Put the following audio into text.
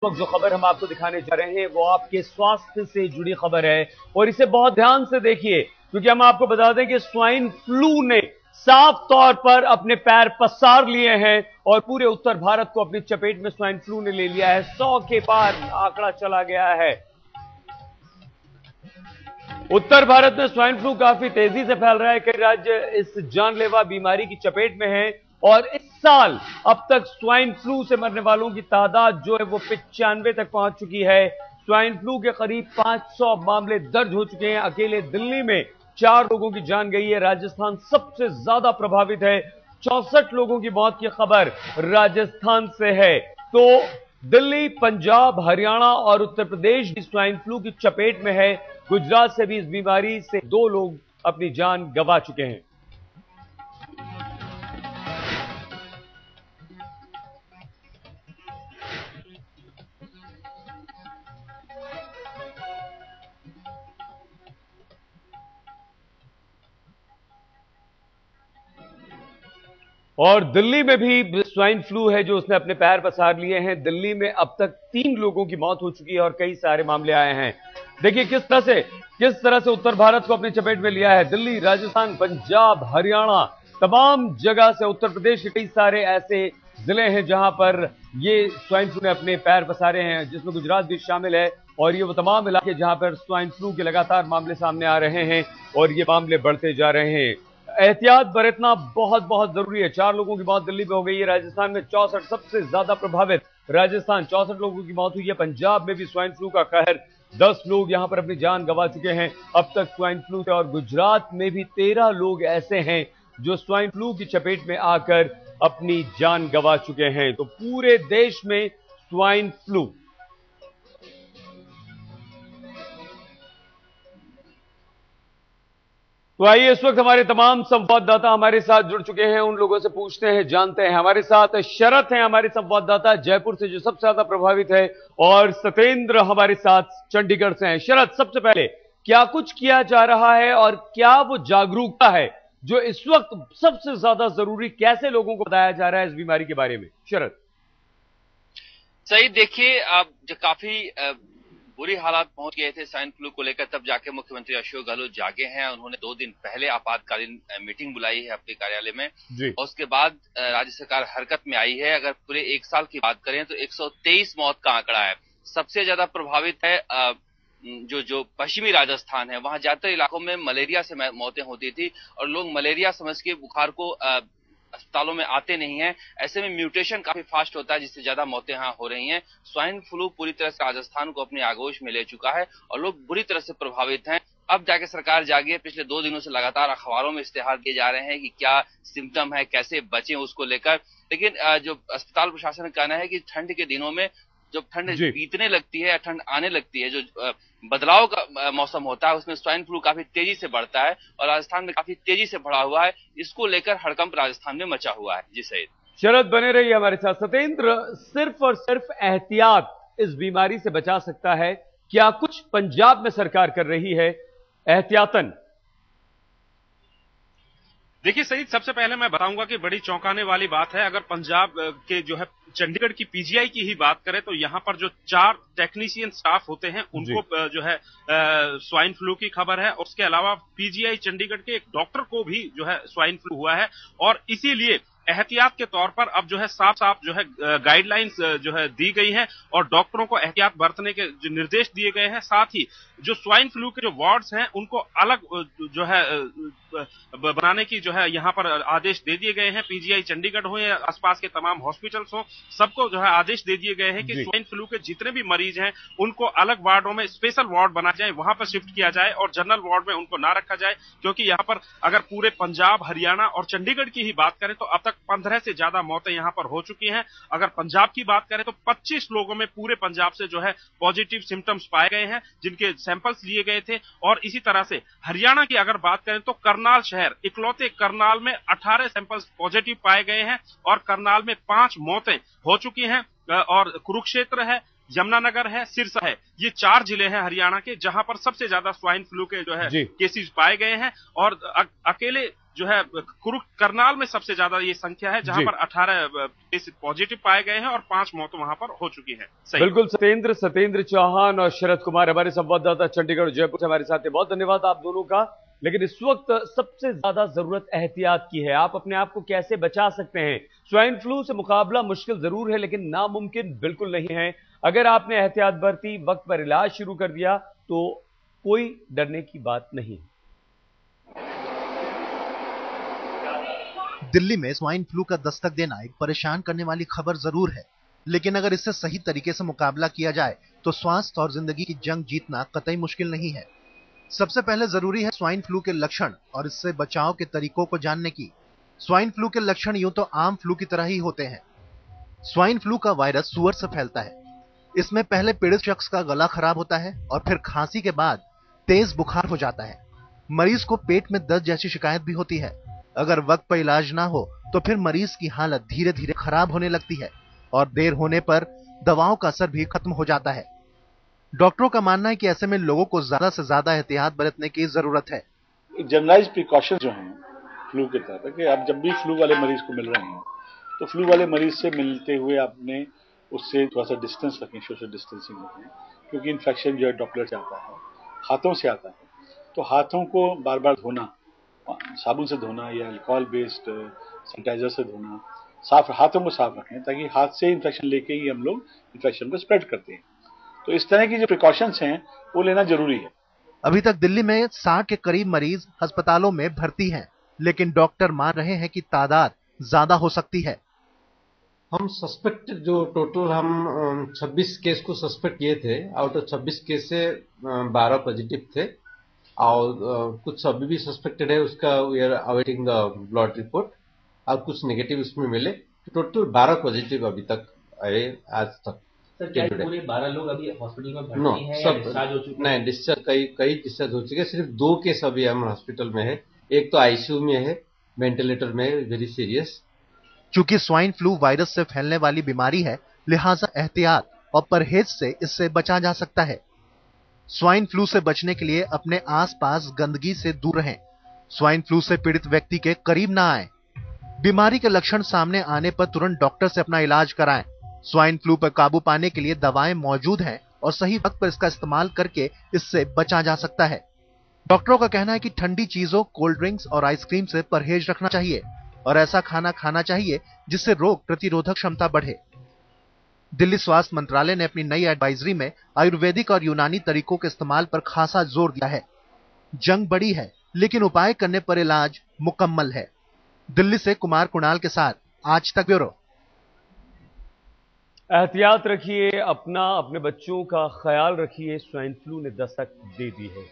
वक्त जो खबर हम आपको दिखाने जा रहे हैं वो आपके स्वास्थ्य से जुड़ी खबर है और इसे बहुत ध्यान से देखिए, क्योंकि हम आपको बता दें कि स्वाइन फ्लू ने साफ तौर पर अपने पैर पसार लिए हैं और पूरे उत्तर भारत को अपनी चपेट में स्वाइन फ्लू ने ले लिया है। 100 के पार आंकड़ा चला गया है। उत्तर भारत में स्वाइन फ्लू काफी तेजी से फैल रहा है। कई राज्य इस जानलेवा बीमारी की चपेट में हैं और इस साल अब तक स्वाइन फ्लू से मरने वालों की तादाद जो है वो 95 तक पहुंच चुकी है। स्वाइन फ्लू के करीब 500 मामले दर्ज हो चुके हैं। अकेले दिल्ली में 4 लोगों की जान गई है। राजस्थान सबसे ज्यादा प्रभावित है। 64 लोगों की मौत की खबर राजस्थान से है। तो दिल्ली, पंजाब, हरियाणा और उत्तर प्रदेश भी स्वाइन फ्लू की चपेट में है। गुजरात से भी इस बीमारी से 2 लोग अपनी जान गंवा चुके हैं। और दिल्ली में भी स्वाइन फ्लू है जो उसने अपने पैर पसार लिए हैं। दिल्ली में अब तक 3 लोगों की मौत हो चुकी है और कई सारे मामले आए हैं। देखिए किस तरह से उत्तर भारत को अपनी चपेट में लिया है। दिल्ली, राजस्थान, पंजाब, हरियाणा, तमाम जगह से, उत्तर प्रदेश के कई सारे ऐसे जिले हैं जहां पर ये स्वाइन फ्लू ने अपने पैर पसारे हैं, जिसमें गुजरात भी शामिल है। और ये वो तमाम इलाके जहां पर स्वाइन फ्लू के लगातार मामले सामने आ रहे हैं और ये मामले बढ़ते जा रहे हैं। एहतियात बरतना बहुत बहुत जरूरी है। 4 लोगों की मौत दिल्ली में हो गई है। राजस्थान में 64, सबसे ज्यादा प्रभावित राजस्थान, 64 लोगों की मौत हुई है। पंजाब में भी स्वाइन फ्लू का कहर, 10 लोग यहां पर अपनी जान गंवा चुके हैं अब तक स्वाइन फ्लू से। और गुजरात में भी 13 लोग ऐसे हैं जो स्वाइन फ्लू की चपेट में आकर अपनी जान गंवा चुके हैं। तो पूरे देश में स्वाइन फ्लू। तो आइए इस वक्त हमारे तमाम संवाददाता हमारे साथ जुड़ चुके हैं। उन लोगों से पूछते हैं, जानते हैं। हमारे साथ शरत हैं, हमारे संवाददाता जयपुर से जो सबसे ज्यादा प्रभावित है, और सतेंद्र हमारे साथ चंडीगढ़ से हैं। शरत, सबसे पहले क्या कुछ किया जा रहा है और क्या वो जागरूकता है जो इस वक्त सबसे ज्यादा जरूरी, कैसे लोगों को बताया जा रहा है इस बीमारी के बारे में? शरत सही, देखिए अब जो काफी बुरी हालात पहुंच गए थे स्वाइन फ्लू को लेकर, तब जाके मुख्यमंत्री अशोक गहलोत जागे हैं। उन्होंने 2 दिन पहले आपातकालीन मीटिंग बुलाई है अपने कार्यालय में और उसके बाद राज्य सरकार हरकत में आई है। अगर पूरे 1 साल की बात करें तो 123 मौत का आंकड़ा है। सबसे ज्यादा प्रभावित है जो पश्चिमी राजस्थान है। वहां ज्यादातर इलाकों में मलेरिया से मौतें होती थी और लोग मलेरिया समझ के बुखार को अस्पतालों में आते नहीं हैं। ऐसे में म्यूटेशन काफी फास्ट होता है, जिससे ज्यादा मौतें यहां हो रही हैं। स्वाइन फ्लू पूरी तरह से राजस्थान को अपनी आगोश में ले चुका है और लोग बुरी तरह से प्रभावित हैं। अब जाके सरकार जागी है। पिछले 2 दिनों से लगातार अखबारों में इश्तेहार दिए जा रहे हैं कि क्या सिम्टम है, कैसे बचें उसको लेकर। लेकिन जो अस्पताल प्रशासन का कहना है कि ठंड के दिनों में जब ठंड बीतने लगती है या ठंड आने लगती है, जो बदलाव का मौसम होता है, उसमें स्वाइन फ्लू काफी तेजी से बढ़ता है और राजस्थान में काफी तेजी से बढ़ा हुआ है। इसको लेकर हड़कंप राजस्थान में मचा हुआ है। जी सही, शरद बने रहिए हमारे साथ। सतेंद्र, सिर्फ और सिर्फ एहतियात इस बीमारी से बचा सकता है। क्या कुछ पंजाब में सरकार कर रही है एहतियातन? देखिए सईद, सबसे पहले मैं बताऊंगा कि बड़ी चौंकाने वाली बात है। अगर पंजाब के जो है चंडीगढ़ की पीजीआई की ही बात करें तो यहां पर जो 4 टेक्नीशियन स्टाफ होते हैं उनको जो है स्वाइन फ्लू की खबर है। और उसके अलावा पीजीआई चंडीगढ़ के एक डॉक्टर को भी जो है स्वाइन फ्लू हुआ है और इसीलिए एहतियात के तौर पर अब जो है साफ जो है गाइडलाइंस जो है दी गई हैं और डॉक्टरों को एहतियात बरतने के जो निर्देश दिए गए हैं। साथ ही जो स्वाइन फ्लू के जो वार्ड्स हैं उनको अलग जो है बनाने की जो है यहाँ पर आदेश दे दिए गए हैं। पीजीआई चंडीगढ़ हो या आसपास के तमाम हॉस्पिटल्स हो, सबको जो है आदेश दे दिए गए हैं कि स्वाइन फ्लू के जितने भी मरीज हैं उनको अलग वार्डों में स्पेशल वार्ड बनाया जाए, वहां पर शिफ्ट किया जाए और जनरल वार्ड में उनको ना रखा जाए। क्योंकि यहाँ पर अगर पूरे पंजाब, हरियाणा और चंडीगढ़ की ही बात करें तो अब तक 15 से ज्यादा मौतें यहाँ पर हो चुकी हैं। अगर पंजाब की बात करें तो 25 लोगों में पूरे पंजाब से जो है पॉजिटिव सिम्टम्स पाए गए हैं, जिनके सैंपल्स लिए गए थे। और इसी तरह से हरियाणा की अगर बात करें तो करनाल शहर, इकलौते करनाल में 18 सैंपल्स पॉजिटिव पाए गए हैं और करनाल में 5 मौतें हो चुकी हैं। और कुरुक्षेत्र है, यमुनानगर है, सिरसा है, ये 4 जिले हैं हरियाणा के जहां पर सबसे ज्यादा स्वाइन फ्लू के जो है केसेस पाए गए हैं। और अकेले जो है करनाल में सबसे ज्यादा ये संख्या है, जहां पर 18 केस पॉजिटिव पाए गए हैं और 5 मौत वहां पर हो चुकी है। बिल्कुल सत्येंद्र चौहान और शरद कुमार हमारे संवाददाता चंडीगढ़ और जयपुर से हमारे साथ हैं। बहुत धन्यवाद आप दोनों का। लेकिन इस वक्त सबसे ज्यादा जरूरत एहतियात की है। आप अपने आप को कैसे बचा सकते हैं? स्वाइन फ्लू से मुकाबला मुश्किल जरूर है, लेकिन नामुमकिन बिल्कुल नहीं है। अगर आपने एहतियात बरती, वक्त पर इलाज शुरू कर दिया, तो कोई डरने की बात नहीं। दिल्ली में स्वाइन फ्लू का दस्तक देना एक परेशान करने वाली खबर जरूर है, लेकिन अगर इससे सही तरीके से मुकाबला किया जाए तो स्वास्थ्य और जिंदगी की जंग जीतना कतई मुश्किल नहीं है। सबसे पहले जरूरी है स्वाइन फ्लू के लक्षण और इससे बचाव के तरीकों को जानने की। स्वाइन फ्लू के लक्षण यूं तो आम फ्लू की तरह ही होते हैं। स्वाइन फ्लू का वायरस सुअर से फैलता है। इसमें पहले पीड़ित शख्स का गला खराब होता है और फिर खांसी के बाद तेज बुखार हो जाता है। मरीज को पेट में दर्द जैसी शिकायत भी होती है। अगर वक्त पर इलाज ना हो तो फिर मरीज की हालत धीरे धीरे खराब होने लगती है और देर होने पर दवाओं का असर भी खत्म हो जाता है। डॉक्टरों का मानना है कि ऐसे में लोगों को ज्यादा से ज्यादा एहतियात बरतने की जरूरत है। जनरलाइज प्रिकॉशन जो हैं फ्लू के तहत, कि आप जब भी फ्लू वाले मरीज को मिल रहे हैं तो फ्लू वाले मरीज से मिलते हुए आपने उससे थोड़ा सा डिस्टेंस रखें, सोशल डिस्टेंसिंग रखें, क्योंकि इन्फेक्शन जो है ड्रॉपलेट से आता है, हाथों से आता है। तो हाथों को बार बार धोना, साबुन से धोना या अल्कोहल बेस्ड सैनिटाइजर से धोना, साफ हाथों को साफ रखें, ताकि हाथ से इन्फेक्शन लेके ही हम लोग इन्फेक्शन को स्प्रेड करते हैं। तो इस तरह की जो प्रिकॉशंस हैं वो लेना जरूरी है। अभी तक दिल्ली में 60 के करीब मरीज अस्पतालों में भर्ती हैं, लेकिन डॉक्टर मान रहे हैं कि तादाद ज्यादा हो सकती है। हम सस्पेक्ट जो टोटल हम 26 केस को सस्पेक्ट किए थे, आउट ऑफ 26 केस से 12 पॉजिटिव थे और कुछ अभी भी सस्पेक्टेड है, उसका we are awaiting the blood report, और कुछ नेगेटिव उसमें मिले। टोटल 12 पॉजिटिव अभी तक आए आज तक। सर, क्या पूरे 12 लोग अभी हॉस्पिटल में भर्ती हैं या डिस्चार्ज हो चुके हैं? नहीं, डिस्चार्ज कई डिस्चार्ज हो चुके हैं। सिर्फ 2 केस अभी हम हॉस्पिटल में है। एक तो आईसीयू में है, वेंटिलेटर में, वेरी सीरियस। चूंकि स्वाइन फ्लू वायरस से फैलने वाली बीमारी है, लिहाजा एहतियात और परहेज से इससे बचा जा सकता है। स्वाइन फ्लू से बचने के लिए अपने आसपास गंदगी से दूर रहें। स्वाइन फ्लू से पीड़ित व्यक्ति के करीब ना आए। बीमारी के लक्षण सामने आने पर तुरंत डॉक्टर से अपना इलाज कराएं। स्वाइन फ्लू पर काबू पाने के लिए दवाएं मौजूद हैं और सही वक्त पर इसका इस्तेमाल करके इससे बचा जा सकता है। डॉक्टरों का कहना है कि ठंडी चीजों, कोल्ड ड्रिंक्स और आइसक्रीम से परहेज रखना चाहिए और ऐसा खाना खाना चाहिए जिससे रोग प्रतिरोधक क्षमता बढ़े। दिल्ली स्वास्थ्य मंत्रालय ने अपनी नई एडवाइजरी में आयुर्वेदिक और यूनानी तरीकों के इस्तेमाल पर खासा जोर दिया है। जंग बड़ी है, लेकिन उपाय करने पर इलाज मुकम्मल है। दिल्ली से कुमार कुणाल के साथ आज तक ब्यूरो। एहतियात रखिए, अपने बच्चों का ख्याल रखिए। स्वाइन फ्लू ने दस्तक दे दी है।